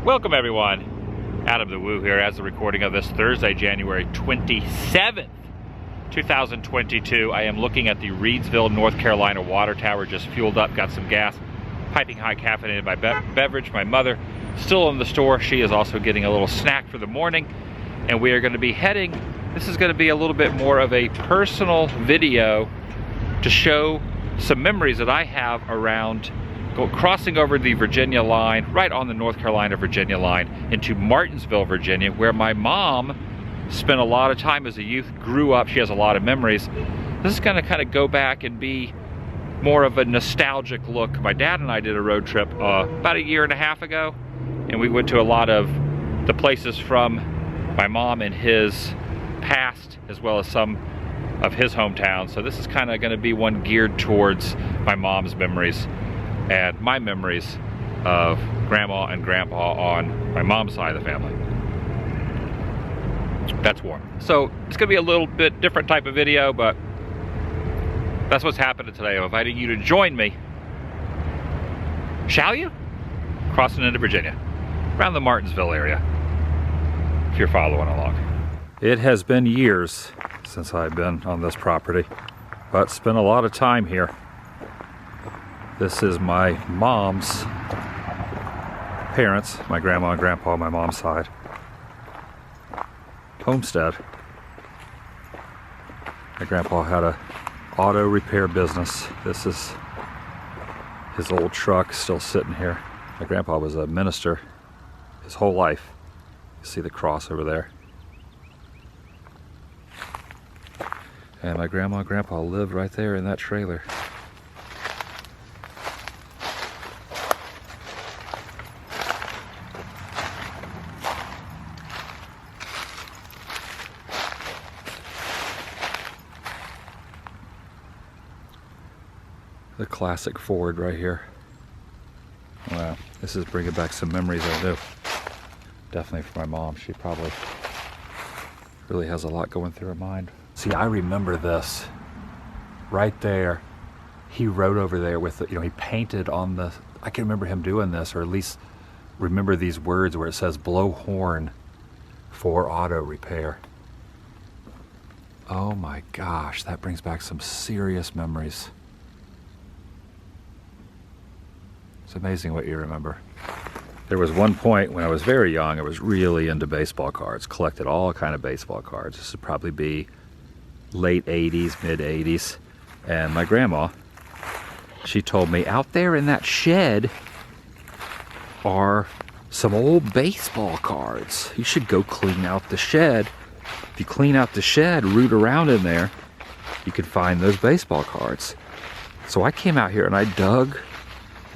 Welcome everyone, Adam the Woo here as the recording of this Thursday, January 27th, 2022. I am looking at the Reidsville, North Carolina water tower, just fueled up, got some gas, piping hot caffeinated my beverage. My mother still in the store. She is also getting a little snack for the morning, and we are going to be heading, this is going to be a little bit more of a personal video to show some memories that I have around crossing over the Virginia line, right on the North Carolina-Virginia line, into Martinsville, Virginia, where my mom spent a lot of time as a youth, grew up. She has a lot of memories. This is gonna kind of go back and be more of a nostalgic look. My dad and I did a road trip about a year and a half ago, and we went to a lot of the places from my mom and his past, as well as some of his hometown. So this is kind of gonna be one geared towards my mom's memories and my memories of Grandma and Grandpa on my mom's side of the family. That's warm. So it's gonna be a little bit different type of video, but that's what's happening today. I'm inviting you to join me, shall you? Crossing into Virginia, around the Martinsville area, if you're following along. It has been years since I've been on this property, but spent a lot of time here. This is my mom's parents, my grandma and grandpa on my mom's side. Homestead. My grandpa had a auto repair business. This is his old truck still sitting here. My grandpa was a minister his whole life. You see the cross over there. And my grandma and grandpa lived right there in that trailer. The classic Ford right here. Wow, this is bringing back some memories I do. Definitely for my mom. She probably really has a lot going through her mind. See, I remember this right there. He wrote over there with, he painted on the, I can remember him doing this, or at least remember these words where it says blow horn for auto repair. Oh my gosh, that brings back some serious memories. It's amazing what you remember. There was one point when I was very young, I was really into baseball cards, collected all kind of baseball cards. This would probably be late 80s, mid 80s. And my grandma, she told me out there in that shed are some old baseball cards. You should go clean out the shed. If you clean out the shed, root around in there, you could find those baseball cards. So I came out here and I dug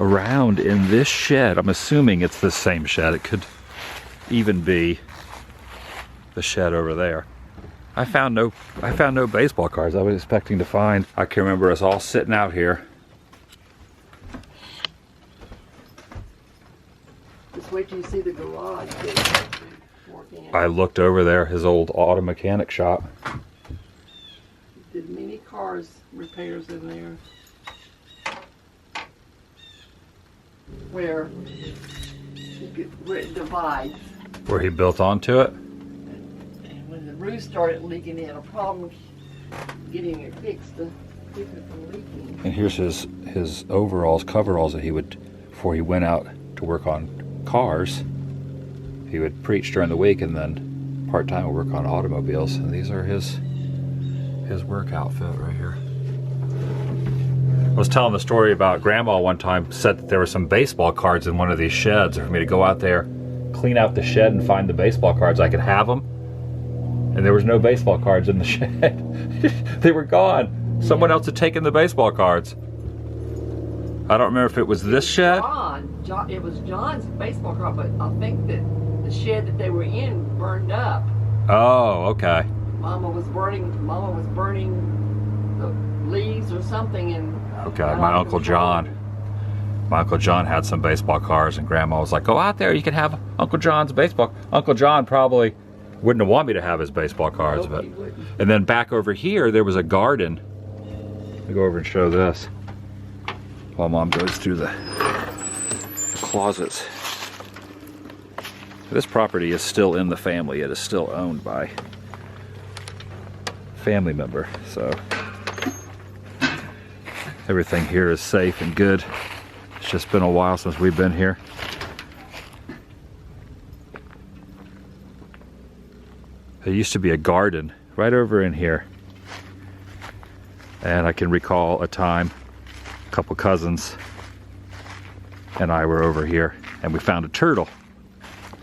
around in this shed. I'm assuming it's the same shed. It could even be the shed over there. I found no baseball cards. I was expecting to find. I can remember us all sitting out here. Just wait till you see the garage. I looked over there, his old auto mechanic shop. Did many cars repairs in there. Where it divides. Where he built onto it? And when the roof started leaking, he had a problem getting it fixed to keep it from leaking. And here's his overalls, coveralls that he would, before he went out to work on cars, he would preach during the week and then part-time would work on automobiles. And these are his work outfit right here. I was telling the story about Grandma one time said that there were some baseball cards in one of these sheds. For me to go out there, clean out the shed and find the baseball cards, I could have them. And there was no baseball cards in the shed. They were gone. Someone else had taken the baseball cards. I don't remember if it was this shed. John, it was John's baseball card, but I think that the shed that they were in burned up. Oh, okay. Mama was burning the leaves or something, and okay, my Uncle John. My Uncle John had some baseball cards, and Grandma was like, go out there, you can have Uncle John's baseball. Uncle John probably wouldn't have wanted me to have his baseball cards, but. And then back over here, there was a garden. Let me go over and show this while Mom goes through the closets. This property is still in the family. It is still owned by a family member, so everything here is safe and good. It's just been a while since we've been here. There used to be a garden right over in here. And I can recall a time, a couple cousins and I were over here and we found a turtle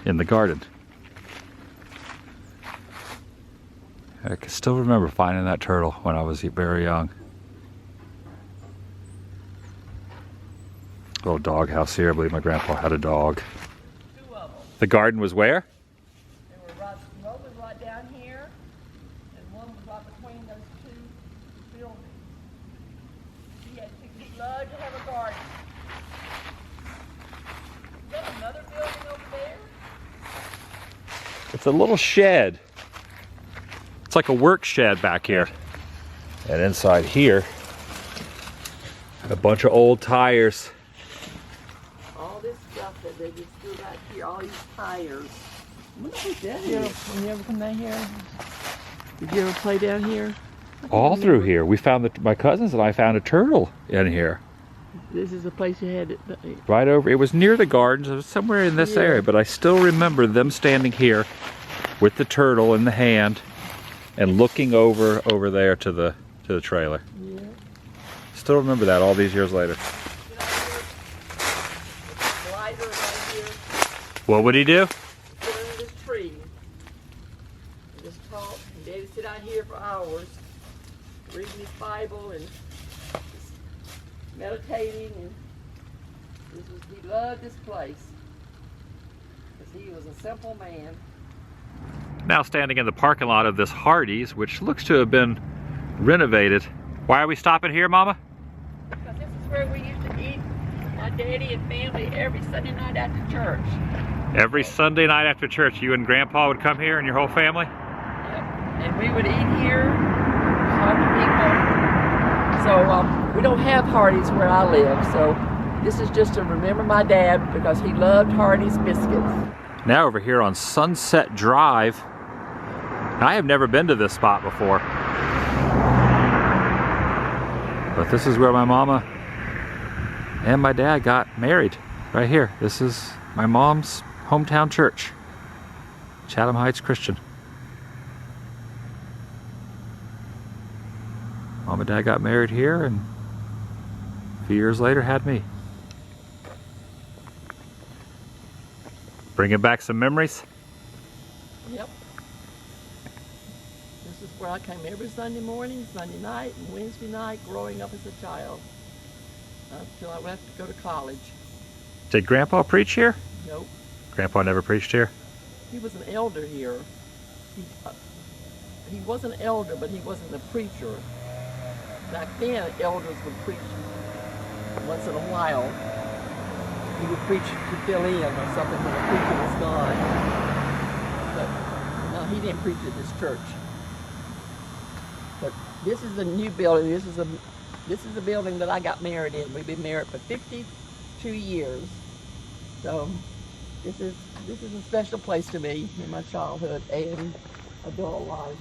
in the garden. I can still remember finding that turtle when I was very young. Little dog house here. I believe my grandpa had a dog. Two of them. The garden was where? They were right, one was right down here, and one was right between those two buildings. He loved to have a garden. Is that another building over there? It's a little shed. It's like a work shed back here. And inside here, a bunch of old tires. All this stuff that they just threw back here, all these tires. What is that here? When you ever come down here? Did you ever play down here? All through here. We found my cousins and I found a turtle in here. This is the place you had it. Right over, it was near the gardens, it was somewhere in this area, but I still remember them standing here with the turtle in the hand and looking over there to the trailer. Yeah. Still remember that all these years later. Glider right here. What would he do? Sit under this tree and just talk. And Daddy sit out here for hours, reading his Bible and just meditating. And he loved this place because he was a simple man. Now standing in the parking lot of this Hardee's, which looks to have been renovated. Why are we stopping here, Mama? Because this is where we used to eat, my daddy and family, every Sunday night after church. Every Sunday night after church, you and Grandpa would come here and your whole family? Yep. And we would eat here, talk to people. So we don't have Hardee's where I live, so this is just to remember my dad because he loved Hardee's biscuits. Now over here on Sunset Drive, I have never been to this spot before. But this is where my mama and my dad got married, right here. This is my mom's hometown church, Chatham Heights Christian. Mom and Dad got married here and a few years later had me. Bringing back some memories? Yep. This is where I came every Sunday morning, Sunday night, and Wednesday night growing up as a child until I left to go to college. Did Grandpa preach here? Nope. Grandpa never preached here? He was an elder here. He was an elder, but he wasn't a preacher. Back then, elders would preach once in a while. He would preach to fill in or something when the preacher was gone. But no, he didn't preach at this church. But this is a new building. This is the building that I got married in. We've been married for 52 years. So this is a special place to me in my childhood and adult life.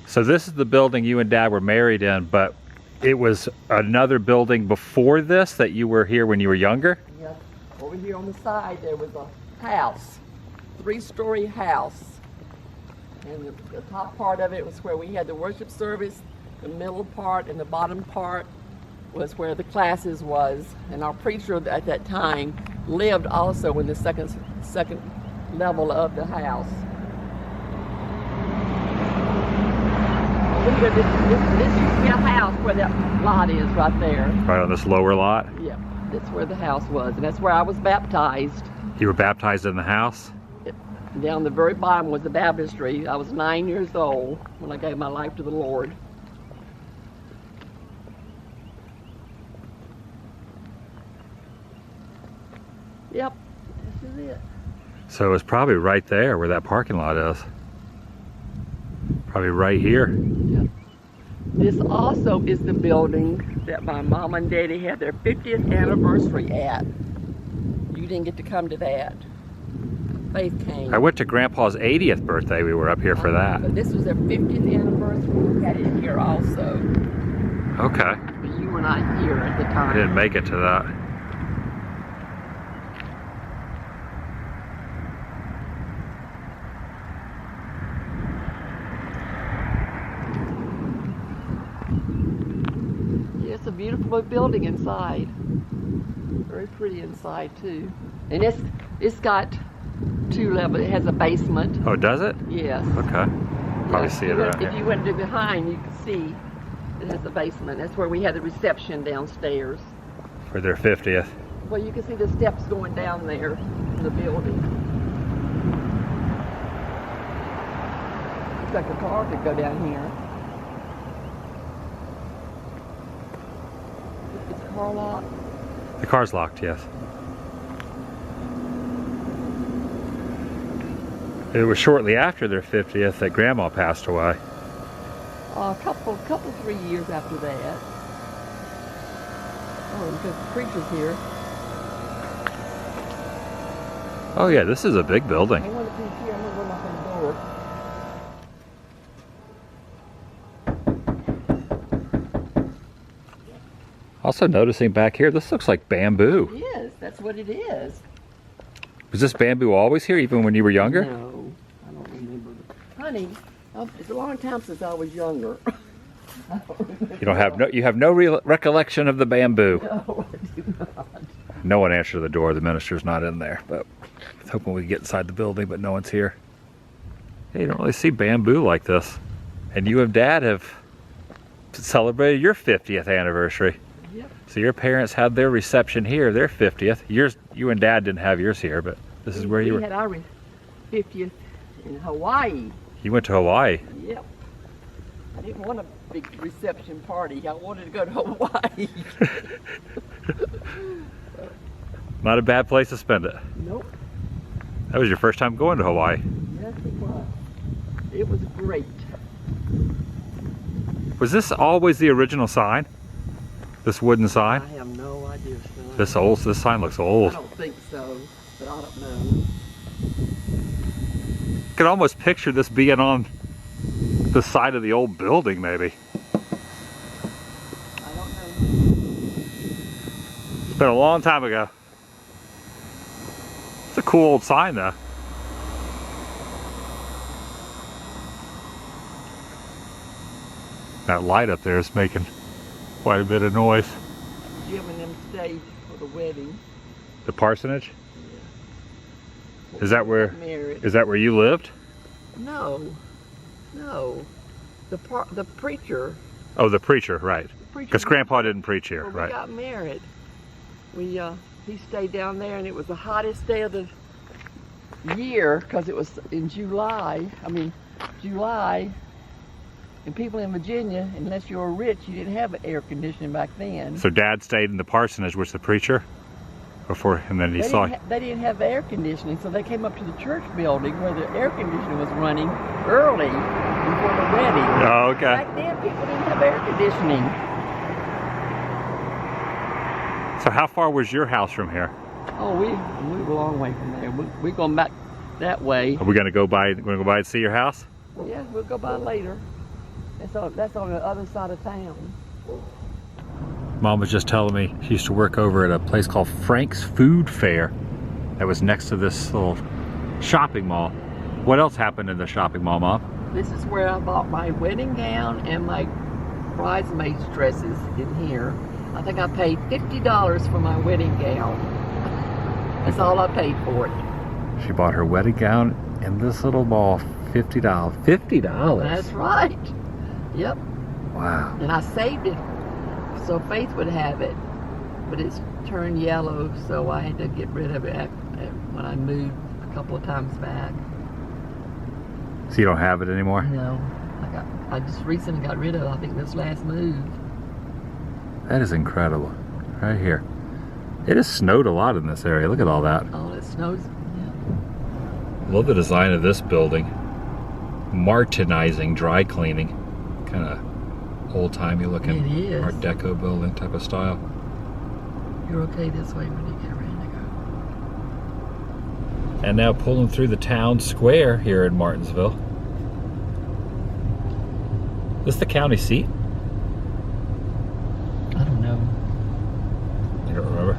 So this is the building you and Dad were married in, but it was another building before this that you were here when you were younger? Yeah. Over here on the side there was a house, 3-story house. And the top part of it was where we had the worship service. The middle part and the bottom part was where the classes was. And our preacher at that time lived also in the second level of the house. This used to be a house where that lot is right there. Right on this lower lot? Yeah, that's where the house was. And that's where I was baptized. You were baptized in the house? Down the very bottom was the baptistry. I was 9 years old when I gave my life to the Lord. Yep, this is it. So it was probably right there where that parking lot is. Probably right here. Yep. This also is the building that my mom and daddy had their 50th anniversary at. You didn't get to come to that. Faith came. I went to Grandpa's 80th birthday. We were up here for that. But this was their 50th anniversary. We had it here also. Okay. But you were not here at the time. I didn't make it to that. Yeah, it's a beautiful building inside. Very pretty inside too. And it's got 2 levels. It has a basement. Oh, does it? Yes. Okay. Probably Yes. see it around If here. you went to behind, you could see it has a basement. That's where we had the reception downstairs. For their 50th. Well, you can see the steps going down there in the building. Looks like a car could go down here. Is the car locked? The car's locked, yes. It was shortly after their 50th that Grandma passed away. A couple, 3 years after that. Oh, because the preacher's here. Oh yeah, this is a big building. I want to be here. I'm going to knock on the door. Also noticing back here, this looks like bamboo. Yes, that's what it is. Was this bamboo always here, even when you were younger? No, I don't remember. Honey, it's a long time since I was younger. You have no recollection of the bamboo. No, I do not. No one answered the door. The minister's not in there, but I was hoping we could get inside the building, but no one's here. Hey, you don't really see bamboo like this. And you and Dad have celebrated your 50th anniversary. Yep. So your parents had their reception here, their 50th. You and Dad didn't have yours here, but this is where you were. We had our 50th in Hawaii. You went to Hawaii. Yep. I didn't want a big reception party. I wanted to go to Hawaii. Not a bad place to spend it. Nope. That was your first time going to Hawaii. Yes, it was. It was great. Was this always the original sign? This wooden I sign? have no idea, son. This sign looks I old. don't think so, but I don't know. I could almost picture this being on the side of the old building, maybe. I don't know. It's been a long time ago. It's a cool old sign, though. That light up there is making quite a bit of noise. Jim and them stayed for the wedding. The parsonage? Yeah. Is that where? Married. Is that where you lived? No, no. The preacher. Oh, the preacher, right? Preacher. Because Grandpa didn't preach here, When right? we got married. He stayed down there, and it was the hottest day of the year because it was in July. July. And people in Virginia, unless you were rich, you didn't have air conditioning back then. So Dad stayed in the parsonage with the preacher before, and then he saw. They didn't have air conditioning, so they came up to the church building where the air conditioning was running early before the wedding. Oh, okay. Back then, people didn't have air conditioning. So how far was your house from here? Oh, we were a long way from there. We're going back that way. Are we gonna go by? Going to go by and see your house? Yeah, we'll go by later. That's on the other side of town. Mom was just telling me she used to work over at a place called Frank's Food Fair that was next to this little shopping mall. What else happened in the shopping mall, Mom? This is where I bought my wedding gown and my bridesmaids dresses in here. I think I paid $50 for my wedding gown. That's all I paid for it. She bought her wedding gown in this little mall, $50. $50? That's right. Yep. Wow. And I saved it so Faith would have it, but it's turned yellow, so I had to get rid of it when I moved a couple of times back. So you don't have it anymore? No, I just recently got rid of it. I think this last move. That is incredible. Right here. It has snowed a lot in this area. Look at all that. Oh, it snows. Yeah. Love the design of this building. Martinizing dry cleaning. Kind of old-timey looking. It is. Art Deco building type of style. You're okay this way when you get ready And now pulling through the town square here in Martinsville. Is this the county seat? I don't know. You don't remember?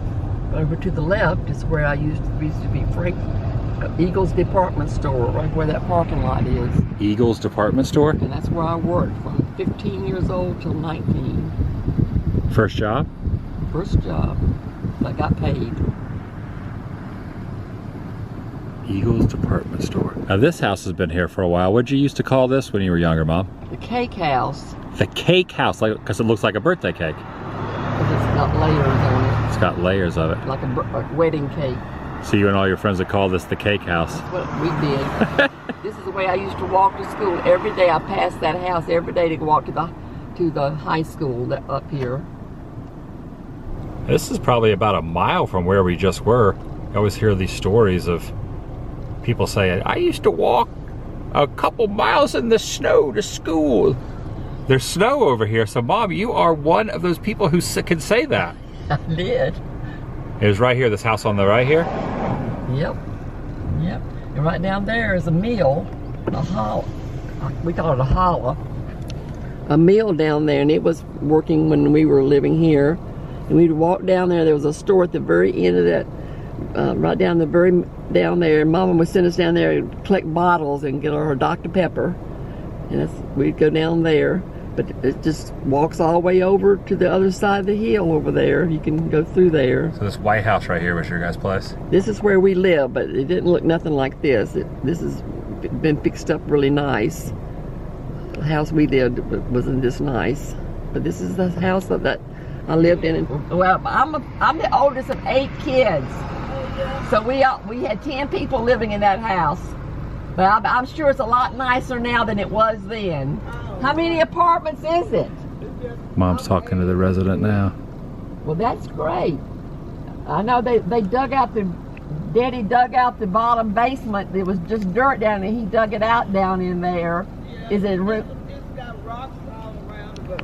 Over to the left is where I used to be Frank Eagles Department Store, right where that parking lot is. Eagles Department Store? And that's where I worked from 15 years old till 19. First job? First job. I got paid. Eagles Department Store. Now this house has been here for a while. What'd you used to call this when you were younger, Mom? The cake house. The cake house, like, because it looks like a birthday cake. Because it's got layers on it. It's got layers of it. Like a wedding cake. So you and all your friends would call this the cake house. That's what we did. This is the way I used to walk to school. Every day I passed that house every day to walk to the high school up here. This is probably about a mile from where we just were. I always hear these stories of people saying, I used to walk a couple miles in the snow to school. There's snow over here, so Mom, you are one of those people who can say that. I did. It was right here, this house on the right here? Yep. Yep. And right down there is a mill, a holler. We call it a holler. A mill down there, and it was working when we were living here. And we'd walk down there. There was a store at the very end of that, right down there. Mama would send us down there and collect bottles and get our Dr. Pepper. And we'd go down there. But it just walks all the way over to the other side of the hill over there. You can go through there. So this white house right here was your guys' place? This is where we live, but it didn't look nothing like this. This has been fixed up really nice. The house we lived wasn't this nice. But this is the house that I lived in. Well, I'm the oldest of 8 kids. So we had 10 people living in that house. But I'm sure it's a lot nicer now than it was then. How many apartments is it? Mom's talking to the resident now. Well, that's great. I know they dug out Daddy dug out the bottom basement. There was just dirt down there. He dug it out down in there. Is it? It's got rocks all around, but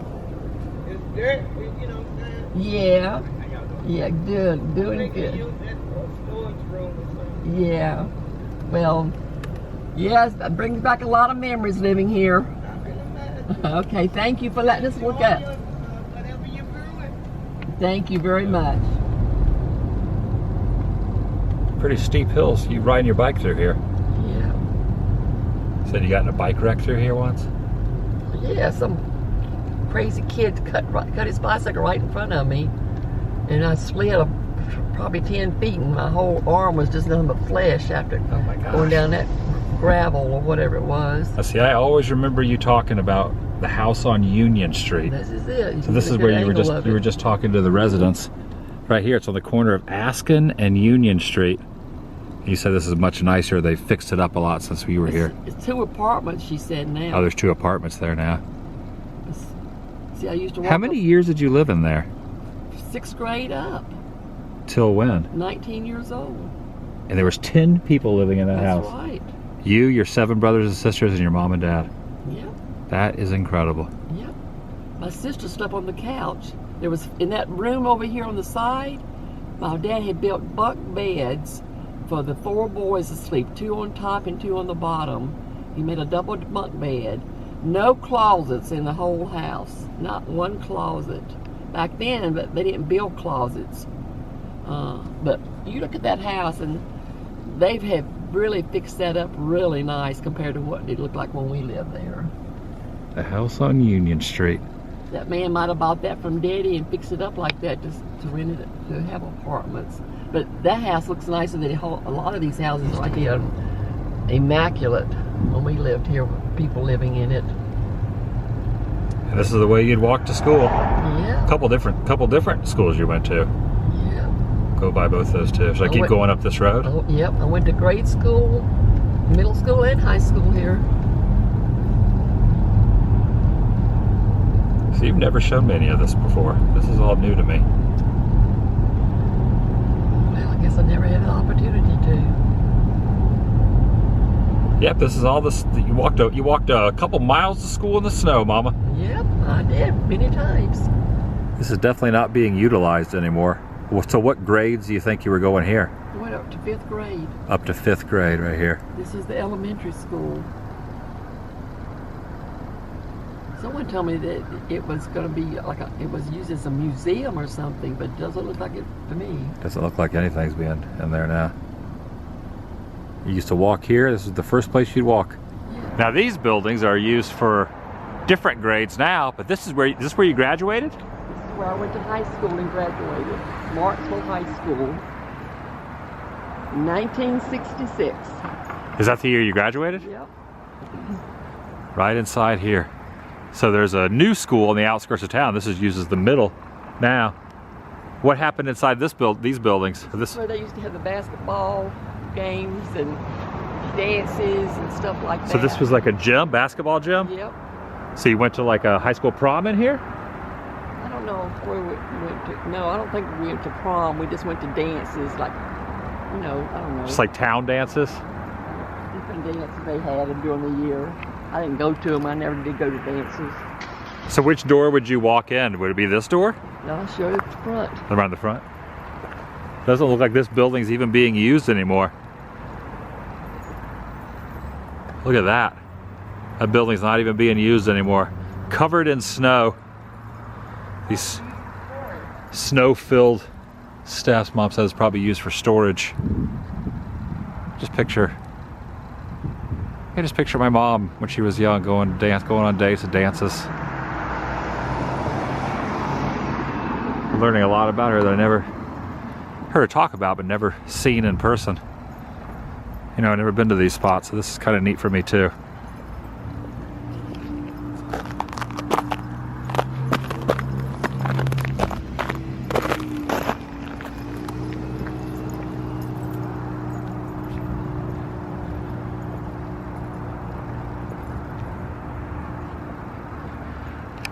it's dirt. You know what I'm saying? Yeah. Yeah, good. Doing good. Use that for a storage room or something. Yeah. Well, yes, that brings back a lot of memories living here. Okay, thank you for letting us look at. Whatever you're doing. Thank you very much. Pretty steep hills. You riding your bike through here? Yeah. Said you got in a bike wreck through here once? Yeah, some crazy kid cut his bicycle right in front of me, and I slid probably 10 feet, and my whole arm was just nothing but flesh after Oh my gosh. going down that gravel or whatever it was. See, I always remember you talking about the house on Union Street. This is it. So this is where you were just talking to the residents. Right here, it's on the corner of Askin and Union Street. You said this is much nicer. They fixed it up a lot since we were here. It's 2 apartments, she said now. Oh, there's 2 apartments there now. See, I used to walk How many years did you live in there? 6th grade up. Till when? 19 years old. And there was 10 people living in that house. That's right. You, your 7 brothers and sisters, and your mom and dad. Yep. That is incredible. Yep. My sister slept on the couch. There was, in that room over here on the side, my dad had built bunk beds for the 4 boys to sleep, 2 on top and 2 on the bottom. He made a double bunk bed. No closets in the whole house. Not one closet. Back then, they didn't build closets. But you look at that house, and they've really fixed that up really nice compared to what it looked like when we lived there. The house on Union Street. That man might have bought that from Daddy and fixed it up like that just to rent it, to have apartments. But that house looks nicer than a lot of these houses right here. Immaculate when we lived here, people living in it. And this is the way you'd walk to school. Yeah. Couple different schools you went to. Yeah. Go by both those two. Should I keep going up this road? Oh, yep. I went to grade school, middle school, and high school here. So you've never shown me any of this before. This is all new to me. Well, I guess I never had an opportunity to. Yep, this is all this. You walked a couple miles to school in the snow, Mama. Yep, I did many times. This is definitely not being utilized anymore. So what grades do you think you were going here? Well, up to 5th grade. Up to 5th grade right here. This is the elementary school. Someone told me that it was going to be like it was used as a museum or something, but it doesn't look like it to me. Doesn't look like anything's being in there now. You used to walk here. This is the first place you'd walk. Yeah. Now these buildings are used for different grades now, but this is where you graduated? This is where I went to high school and graduated. Marksville High School, 1966. Is that the year you graduated? Yep. Right inside here. So there's a new school on the outskirts of town. This is used as the middle now. What happened inside these buildings? This is where they used to have the basketball games and dances and stuff like that. So this was like a gym, basketball gym? Yep. So you went to like a high school prom in here? I don't know where we went to. No, I don't think we went to prom. We just went to dances, like, you know, I don't know. Just like town dances? Different dances they had during the year. I didn't go to them. I never did go to dances. So which door would you walk in? Would it be this door? I'll show you the front. Around the front? Doesn't look like this building's even being used anymore. Look at that. That building's not even being used anymore. Covered in snow. These snow-filled steps, Mom says, probably used for storage. Just picture my mom when she was young going on dates and dances. Learning a lot about her that I never heard her talk about, but never seen in person. You know, I've never been to these spots, so this is kind of neat for me too.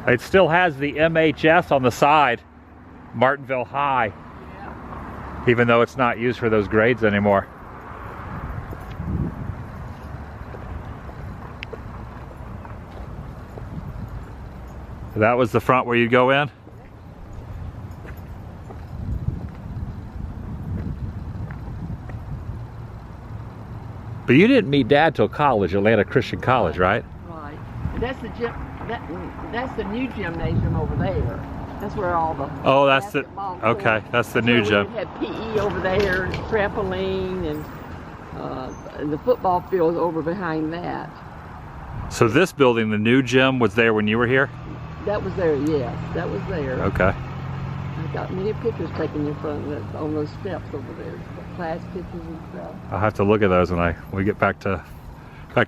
It still has the MHS on the side, Martinville High, Yeah. even though it's not used for those grades anymore. That was the front where you'd go in? But you didn't meet Dad till college, Atlanta Christian College, right? Right. And that's the gym. That's the new gymnasium over there. That's where all the That's the okay. That's the new gym. We had PE over there, and trampoline, and the football field over behind that. So this building, the new gym, was there when you were here? That was there, yes. That was there. Okay. I got many pictures taken in front of it on those steps over there, class pictures and stuff. I'll have to look at those when we get back to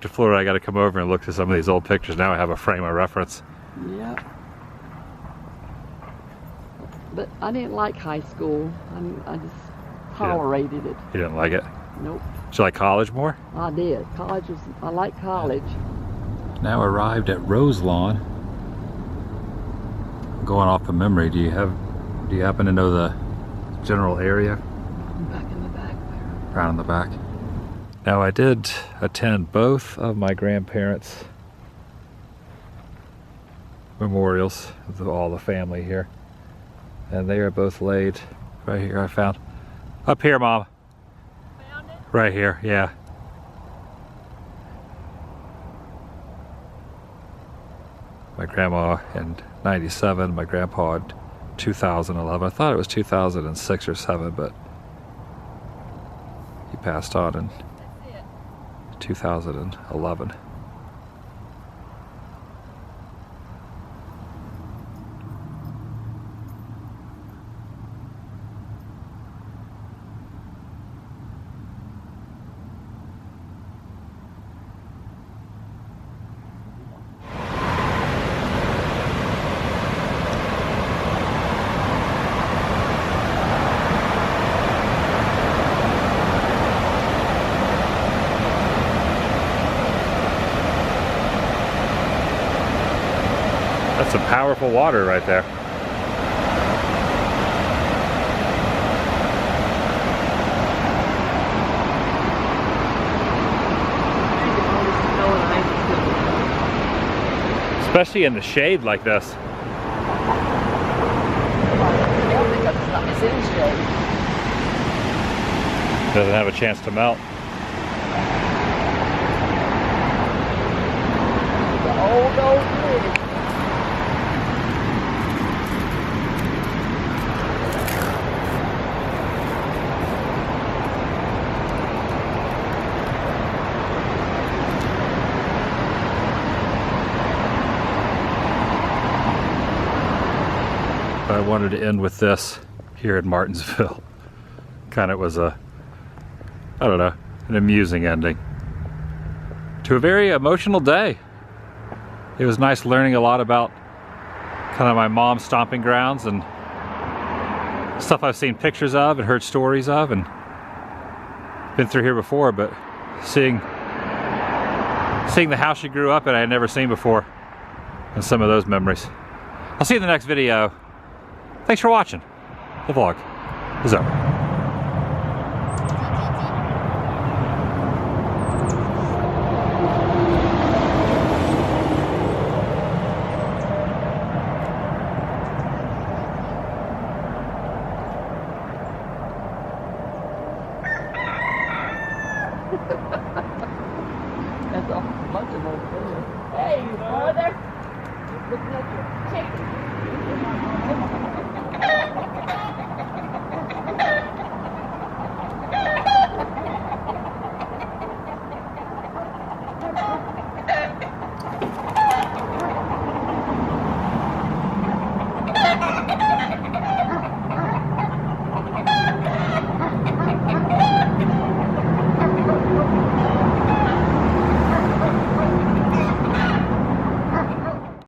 Florida. I got to come over and look at some of these old pictures. Now I have a frame of reference. Yeah. But I didn't like high school. I just tolerated it. You didn't like it? Nope. Did you like college more? I did. I like college. Now arrived at Roselawn. Going off of memory, do you happen to know the general area? Back in the back there. Around in the back. Now I did attend both of my grandparents' memorials of all the family here. And they are both laid right here, I found. Up here, Mom. Found it? Right here, yeah. My grandma in 97, my grandpa in 2011. I thought it was 2006 or 7, but he passed on in 2011. That's some powerful water right there. Especially in the shade like this. It's in shade. Doesn't have a chance to melt. The old bridge. But I wanted to end with this here in Martinsville. Kind of was a, I don't know, an amusing ending to a very emotional day. It was nice learning a lot about kind of my mom's stomping grounds and stuff I've seen pictures of and heard stories of and been through here before, but seeing the house she grew up in I had never seen before and some of those memories. I'll see you in the next video. Thanks for watching. The vlog is over. That's a bunch of them there. Hey, brother! Looking at your chicken.